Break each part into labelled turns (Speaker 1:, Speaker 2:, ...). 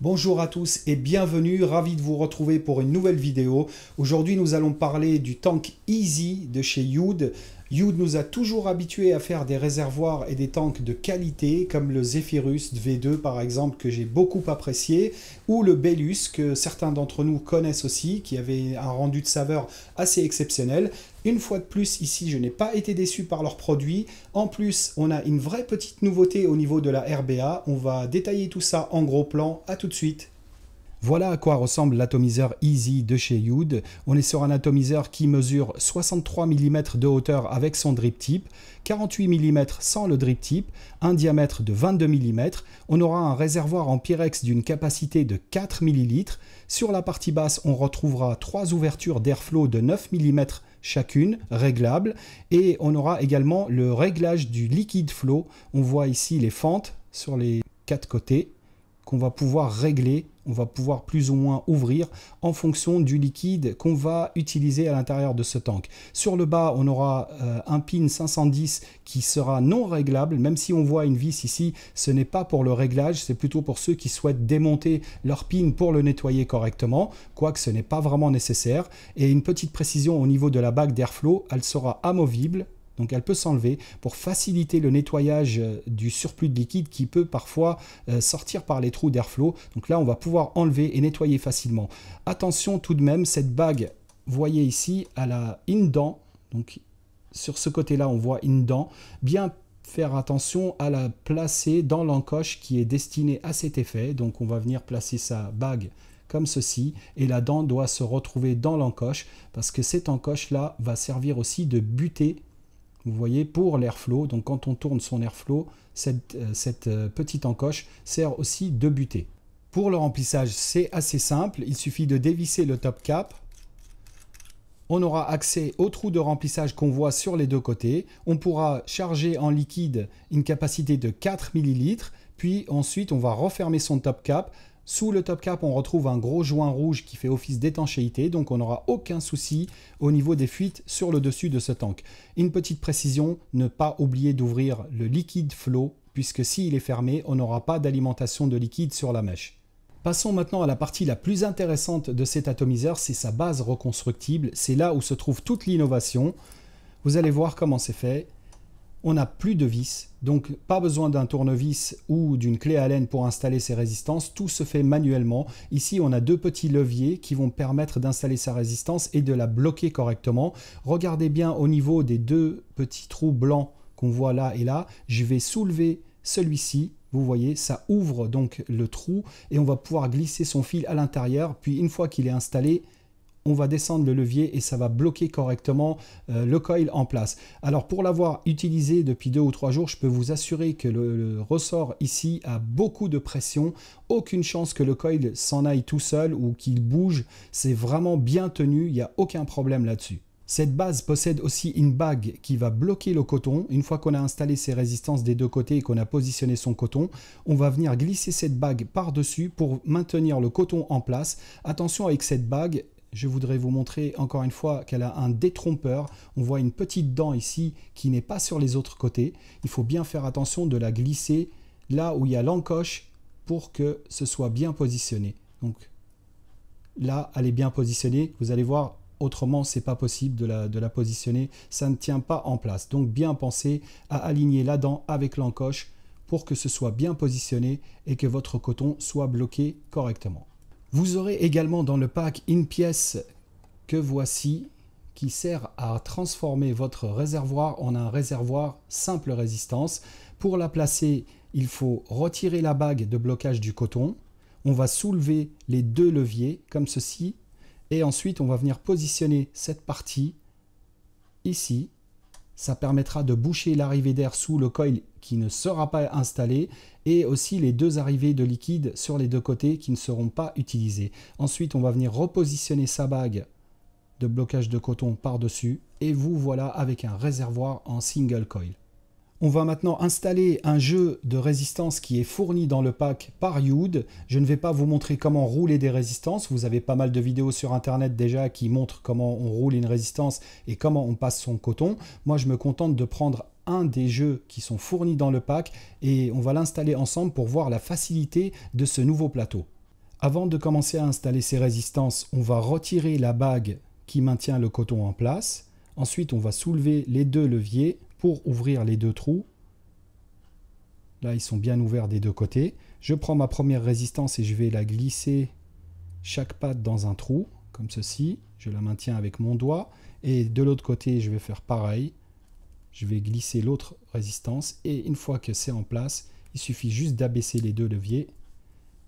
Speaker 1: Bonjour à tous et bienvenue, ravi de vous retrouver pour une nouvelle vidéo. Aujourd'hui nous allons parler du tank Easy de chez Youd. Youd nous a toujours habitués à faire des réservoirs et des tanks de qualité comme le Zephyrus V2 par exemple que j'ai beaucoup apprécié, ou le Belus que certains d'entre nous connaissent aussi, qui avait un rendu de saveur assez exceptionnel. Une fois de plus, ici, je n'ai pas été déçu par leurs produits. En plus, on a une vraie petite nouveauté au niveau de la RBA. On va détailler tout ça en gros plan. À tout de suite. Voilà à quoi ressemble l'atomiseur Easy de chez Youd. On est sur un atomiseur qui mesure 63 mm de hauteur avec son drip tip, 48 mm sans le drip tip, un diamètre de 22 mm. On aura un réservoir en Pyrex d'une capacité de 4 ml. Sur la partie basse, on retrouvera 3 ouvertures d'airflow de 9 mm chacune, réglables. Et on aura également le réglage du liquide flow. On voit ici les fentes sur les 4 côtés qu'on va pouvoir régler, on va pouvoir plus ou moins ouvrir en fonction du liquide qu'on va utiliser à l'intérieur de ce tank. Sur le bas, on aura un pin 510 qui sera non réglable, même si on voit une vis ici, ce n'est pas pour le réglage, c'est plutôt pour ceux qui souhaitent démonter leur pin pour le nettoyer correctement, quoique ce n'est pas vraiment nécessaire. Et une petite précision au niveau de la bague d'airflow, elle sera amovible. Donc elle peut s'enlever pour faciliter le nettoyage du surplus de liquide qui peut parfois sortir par les trous d'airflow. Donc là, on va pouvoir enlever et nettoyer facilement. Attention tout de même, cette bague, voyez ici, elle a une dent. Donc sur ce côté-là, on voit une dent. Bien faire attention à la placer dans l'encoche qui est destinée à cet effet. Donc on va venir placer sa bague comme ceci, et la dent doit se retrouver dans l'encoche parce que cette encoche-là va servir aussi de butée. Vous voyez, pour l'airflow, donc quand on tourne son airflow, cette petite encoche sert aussi de butée. Pour le remplissage, c'est assez simple, il suffit de dévisser le top cap. On aura accès au trou de remplissage qu'on voit sur les deux côtés. On pourra charger en liquide une capacité de 4 ml, puis ensuite on va refermer son top cap. Sous le top cap, on retrouve un gros joint rouge qui fait office d'étanchéité, donc on n'aura aucun souci au niveau des fuites sur le dessus de ce tank. Une petite précision, ne pas oublier d'ouvrir le liquide flow, puisque s'il est fermé, on n'aura pas d'alimentation de liquide sur la mèche. Passons maintenant à la partie la plus intéressante de cet atomiseur, c'est sa base reconstructible. C'est là où se trouve toute l'innovation. Vous allez voir comment c'est fait. On n'a plus de vis, donc pas besoin d'un tournevis ou d'une clé Allen pour installer ces résistances, tout se fait manuellement. Ici, on a deux petits leviers qui vont permettre d'installer sa résistance et de la bloquer correctement. Regardez bien au niveau des deux petits trous blancs qu'on voit là et là, je vais soulever celui-ci. Vous voyez, ça ouvre donc le trou et on va pouvoir glisser son fil à l'intérieur, puis une fois qu'il est installé, on va descendre le levier et ça va bloquer correctement le coil en place. Alors pour l'avoir utilisé depuis 2 ou 3 jours, je peux vous assurer que le ressort ici a beaucoup de pression. Aucune chance que le coil s'en aille tout seul ou qu'il bouge. C'est vraiment bien tenu, il n'y a aucun problème là-dessus. Cette base possède aussi une bague qui va bloquer le coton. Une fois qu'on a installé ses résistances des deux côtés et qu'on a positionné son coton, on va venir glisser cette bague par-dessus pour maintenir le coton en place. Attention avec cette bague. Je voudrais vous montrer encore une fois qu'elle a un détrompeur. On voit une petite dent ici qui n'est pas sur les autres côtés. Il faut bien faire attention de la glisser là où il y a l'encoche pour que ce soit bien positionné. Donc là, elle est bien positionnée. Vous allez voir, autrement, c'est pas possible de la positionner. Ça ne tient pas en place. Donc bien penser à aligner la dent avec l'encoche pour que ce soit bien positionné et que votre coton soit bloqué correctement. Vous aurez également dans le pack une pièce que voici qui sert à transformer votre réservoir en un réservoir simple résistance. Pour la placer, il faut retirer la bague de blocage du coton. On va soulever les deux leviers comme ceci et ensuite on va venir positionner cette partie ici. Ça permettra de boucher l'arrivée d'air sous le coil qui ne sera pas installé et aussi les deux arrivées de liquide sur les deux côtés qui ne seront pas utilisées. Ensuite, on va venir repositionner sa bague de blocage de coton par-dessus et vous voilà avec un réservoir en single coil. On va maintenant installer un jeu de résistance qui est fourni dans le pack par Youd. Je ne vais pas vous montrer comment rouler des résistances. Vous avez pas mal de vidéos sur internet déjà qui montrent comment on roule une résistance et comment on passe son coton. Moi, je me contente de prendre un des jeux qui sont fournis dans le pack et on va l'installer ensemble pour voir la facilité de ce nouveau plateau. Avant de commencer à installer ces résistances, on va retirer la bague qui maintient le coton en place. Ensuite, on va soulever les deux leviers pour ouvrir les deux trous. Là, ils sont bien ouverts des deux côtés. Je prends ma première résistance et je vais la glisser chaque patte dans un trou, comme ceci. Je la maintiens avec mon doigt. Et de l'autre côté, je vais faire pareil. Je vais glisser l'autre résistance. Et une fois que c'est en place, il suffit juste d'abaisser les deux leviers.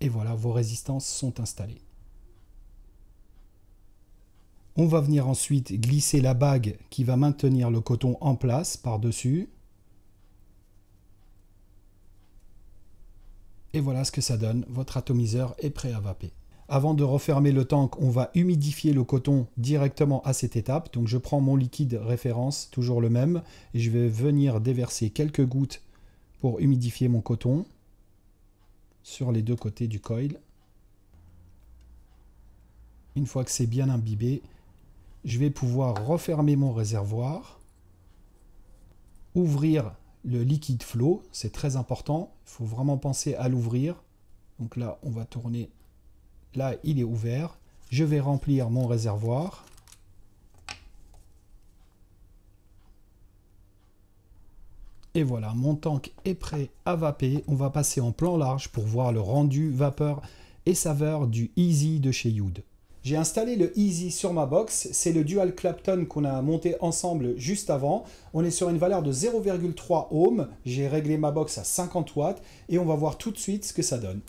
Speaker 1: Et voilà, vos résistances sont installées. On va venir ensuite glisser la bague qui va maintenir le coton en place par-dessus. Et voilà ce que ça donne. Votre atomiseur est prêt à vaper. Avant de refermer le tank, on va humidifier le coton directement à cette étape. Donc je prends mon liquide référence, toujours le même, et je vais venir déverser quelques gouttes pour humidifier mon coton sur les deux côtés du coil. Une fois que c'est bien imbibé, je vais pouvoir refermer mon réservoir, ouvrir le liquide flow, c'est très important, il faut vraiment penser à l'ouvrir. Donc là, on va tourner. Là, il est ouvert. Je vais remplir mon réservoir. Et voilà, mon tank est prêt à vaper. On va passer en plan large pour voir le rendu, vapeur et saveur du Easy de chez Youd. J'ai installé le Easy sur ma box. C'est le Dual Clapton qu'on a monté ensemble juste avant. On est sur une valeur de 0,3 ohms. J'ai réglé ma box à 50 watts et on va voir tout de suite ce que ça donne.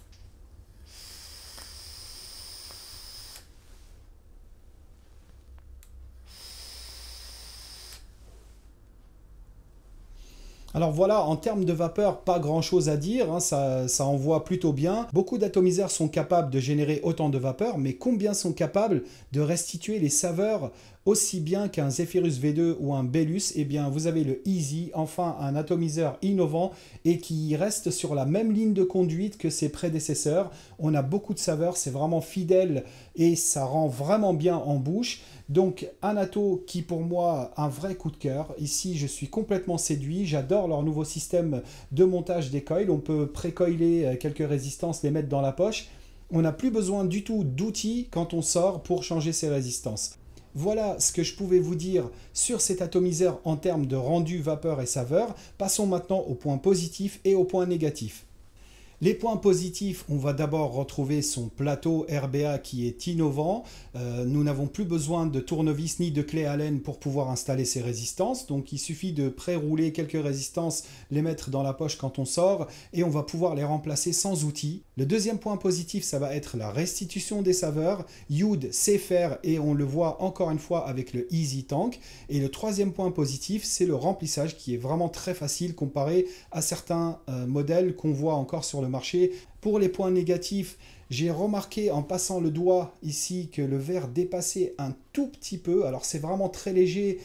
Speaker 1: Alors voilà, en termes de vapeur, pas grand chose à dire, hein, ça envoie plutôt bien. Beaucoup d'atomiseurs sont capables de générer autant de vapeur, mais combien sont capables de restituer les saveurs aussi bien qu'un Zephyrus V2 ou un Bellus? Eh bien, vous avez le Easy, enfin un atomiseur innovant et qui reste sur la même ligne de conduite que ses prédécesseurs. On a beaucoup de saveurs, c'est vraiment fidèle et ça rend vraiment bien en bouche. Donc un ato qui pour moi un vrai coup de cœur. Ici je suis complètement séduit, j'adore leur nouveau système de montage des coils. On peut pré-coiler quelques résistances, les mettre dans la poche. On n'a plus besoin du tout d'outils quand on sort pour changer ses résistances. Voilà ce que je pouvais vous dire sur cet atomiseur en termes de rendu, vapeur et saveur. Passons maintenant aux points positifs et aux points négatifs. Les points positifs, on va d'abord retrouver son plateau RBA qui est innovant. Nous n'avons plus besoin de tournevis ni de clé Allen pour pouvoir installer ces résistances. Donc il suffit de pré-rouler quelques résistances, les mettre dans la poche quand on sort et on va pouvoir les remplacer sans outils. Le deuxième point positif, ça va être la restitution des saveurs. Youd sait faire et on le voit encore une fois avec le Easy Tank. Et le troisième point positif, c'est le remplissage qui est vraiment très facile comparé à certains modèles qu'on voit encore sur le marché. Pour les points négatifs, j'ai remarqué en passant le doigt ici que le verre dépassait un tout petit peu. Alors c'est vraiment très léger,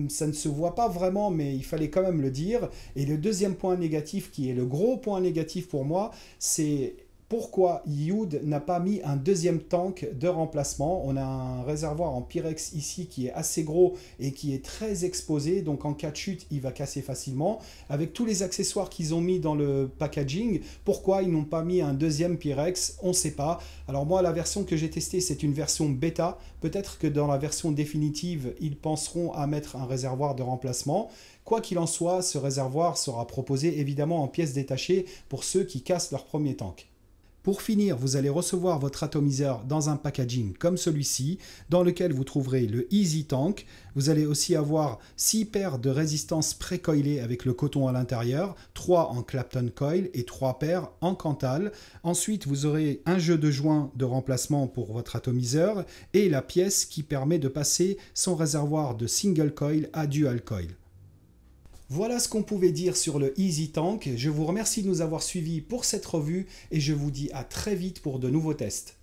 Speaker 1: ça ne se voit pas vraiment, mais il fallait quand même le dire. Et le deuxième point négatif, qui est le gros point négatif pour moi, c'est pourquoi Youd n'a pas mis un deuxième tank de remplacement. On a un réservoir en Pyrex ici qui est assez gros et qui est très exposé, donc en cas de chute, il va casser facilement. Avec tous les accessoires qu'ils ont mis dans le packaging, pourquoi ils n'ont pas mis un deuxième Pyrex? On ne sait pas. Alors moi, la version que j'ai testée, c'est une version bêta. Peut-être que dans la version définitive, ils penseront à mettre un réservoir de remplacement. Quoi qu'il en soit, ce réservoir sera proposé évidemment en pièces détachées pour ceux qui cassent leur premier tank. Pour finir, vous allez recevoir votre atomiseur dans un packaging comme celui-ci, dans lequel vous trouverez le Easy Tank. Vous allez aussi avoir 6 paires de résistances pré-coilées avec le coton à l'intérieur, 3 en Clapton Coil et 3 paires en Cantal. Ensuite, vous aurez un jeu de joints de remplacement pour votre atomiseur et la pièce qui permet de passer son réservoir de single coil à dual coil. Voilà ce qu'on pouvait dire sur le Easy Tank. Je vous remercie de nous avoir suivis pour cette revue et je vous dis à très vite pour de nouveaux tests.